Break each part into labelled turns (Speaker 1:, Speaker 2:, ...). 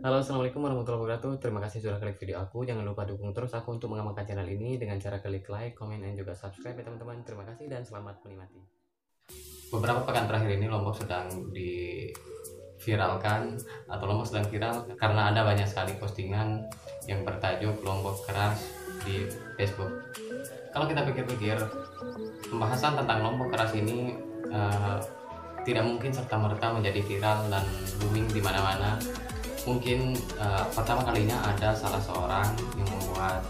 Speaker 1: Halo, assalamualaikum warahmatullahi wabarakatuh. Terima kasih sudah klik video aku. Jangan lupa dukung terus aku untuk mengembangkan channel ini dengan cara klik like, comment, dan juga subscribe ya teman-teman. Terima kasih dan selamat menikmati. Beberapa pekan terakhir ini Lombok sedang diviralkan atau Lombok sedang viral karena ada banyak sekali postingan yang bertajuk Lombok keras di Facebook. Kalau kita pikir-pikir, pembahasan tentang Lombok keras ini tidak mungkin serta-merta menjadi viral dan booming di mana-mana. Mungkin pertama kalinya ada salah seorang yang membuat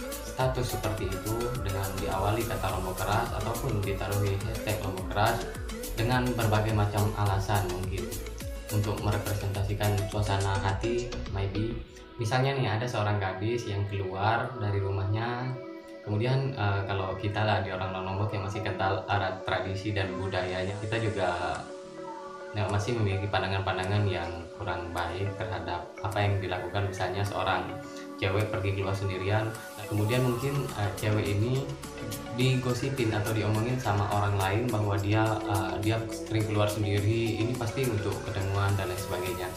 Speaker 1: status seperti itu dengan diawali kata Lombok keras ataupun ditaruhi hashtag Lombok keras dengan berbagai macam alasan, mungkin untuk merepresentasikan suasana hati, maybe. Misalnya nih, ada seorang gadis yang keluar dari rumahnya, kemudian kalau kita lah di orang Lombok yang masih kental adat tradisi dan budayanya, kita juga masih memiliki pandangan-pandangan yang kurang baik terhadap apa yang dilakukan. Misalnya seorang cewek pergi keluar sendirian, kemudian mungkin cewek ini digosipin atau diomongin sama orang lain bahwa dia sering keluar sendiri, ini pasti untuk ketemuan dan lain sebagainya.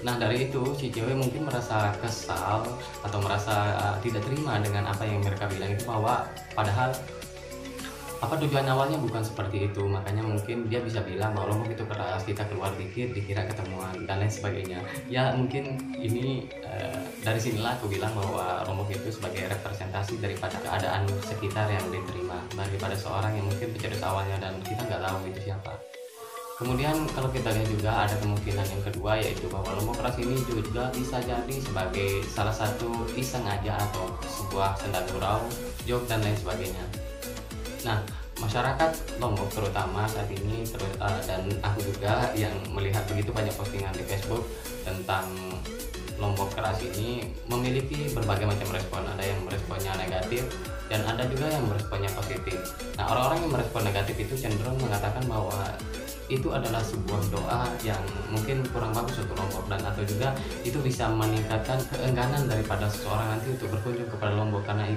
Speaker 1: Nah, dari itu si cewek mungkin merasa kesal atau merasa tidak terima dengan apa yang mereka bilang itu, bahwa padahal apa tujuan awalnya bukan seperti itu. Makanya mungkin dia bisa bilang bahwa Lombok itu keras, kita keluar dikit dikira ketemuan dan lain sebagainya. Ya mungkin ini dari sinilah aku bilang bahwa Lombok itu sebagai representasi daripada keadaan sekitar yang diterima daripada seorang yang mungkin pencetus awalnya dan kita nggak tahu itu siapa. Kemudian kalau kita lihat juga ada kemungkinan yang kedua, yaitu bahwa Lombok keras ini juga bisa jadi sebagai salah satu iseng aja atau sebuah senda gurau, joke dan lain sebagainya. Nah, masyarakat Lombok terutama saat ini dan aku juga yang melihat begitu banyak postingan di Facebook tentang Lombok keras ini memiliki berbagai macam respon. Ada yang meresponnya negatif dan ada juga yang meresponnya positif. Nah, orang-orang yang merespon negatif itu cenderung mengatakan bahwa itu adalah sebuah doa yang mungkin kurang bagus untuk Lombok, dan atau juga itu bisa meningkatkan keengganan daripada seseorang nanti untuk berkunjung kepada Lombok karena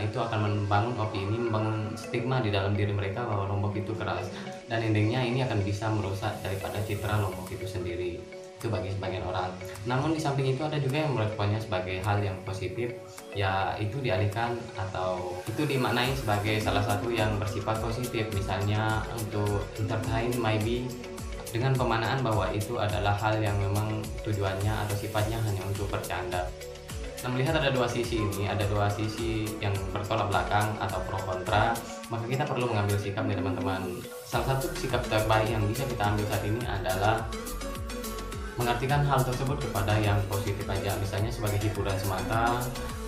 Speaker 1: itu akan membangun opini, membangun stigma di dalam diri mereka bahwa Lombok itu keras, dan endingnya ini akan bisa merusak daripada citra Lombok itu sendiri. Itu bagi sebagian orang. Namun di samping itu ada juga yang meresponnya sebagai hal yang positif, ya itu dialihkan atau itu dimaknai sebagai salah satu yang bersifat positif, misalnya untuk entertain maybe, dengan pemanaan bahwa itu adalah hal yang memang tujuannya atau sifatnya hanya untuk bercanda. Nah, melihat ada dua sisi ini, ada dua sisi yang bertolak belakang atau pro kontra, maka kita perlu mengambil sikap nih teman-teman. Salah satu sikap terbaik yang bisa kita ambil saat ini adalah mengartikan hal tersebut kepada yang positif aja, misalnya sebagai hiburan semata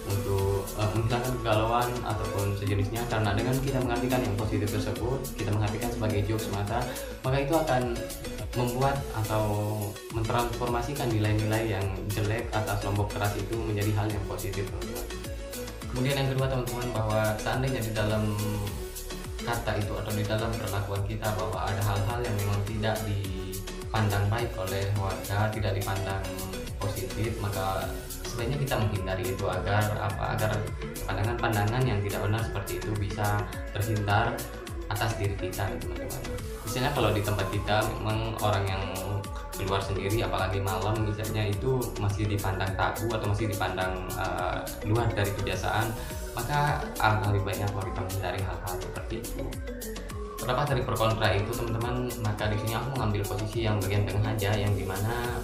Speaker 1: untuk menghilangkan kegalauan ataupun sejenisnya. Karena dengan kita mengartikan yang positif tersebut, kita mengartikan sebagai joke semata, maka itu akan membuat atau mentransformasikan nilai-nilai yang jelek atas Lombok keras itu menjadi hal yang positif, teman-teman. Kemudian yang kedua, teman-teman, bahwa seandainya di dalam kata itu atau di dalam perlakuan kita bahwa ada hal-hal yang memang tidak dipandang baik oleh warga, tidak dipandang positif, maka sebaiknya kita menghindari itu agar pandangan-pandangan yang tidak benar seperti itu bisa terhindar atas diri kita, teman-teman. Misalnya kalau di tempat kita memang orang yang keluar sendiri apalagi malam misalnya itu masih dipandang tabu atau masih dipandang luar dari kebiasaan, maka lebih baiknya kalau kita menghindari hal-hal seperti itu. Terdapat dari pro kontra itu, teman-teman, maka di sini aku mengambil posisi yang bagian tengah aja, yang dimana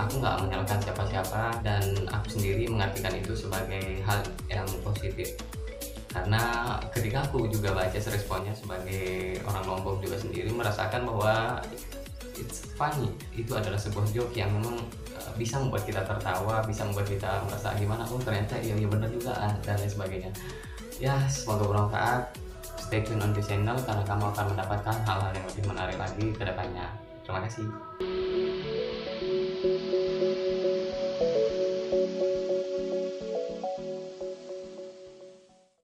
Speaker 1: aku nggak menyalahkan siapa-siapa dan aku sendiri mengartikan itu sebagai hal yang positif. Karena ketika aku juga baca responnya sebagai orang Lombok juga sendiri merasakan bahwa it's funny, itu adalah sebuah joke yang memang bisa membuat kita tertawa, bisa membuat kita merasa gimana, oh ternyata iya benar juga dan lain sebagainya. Ya, semoga bermanfaat. Stay tune on the channel karena kamu akan mendapatkan hal-hal yang lebih menarik lagi ke depannya. Terima kasih.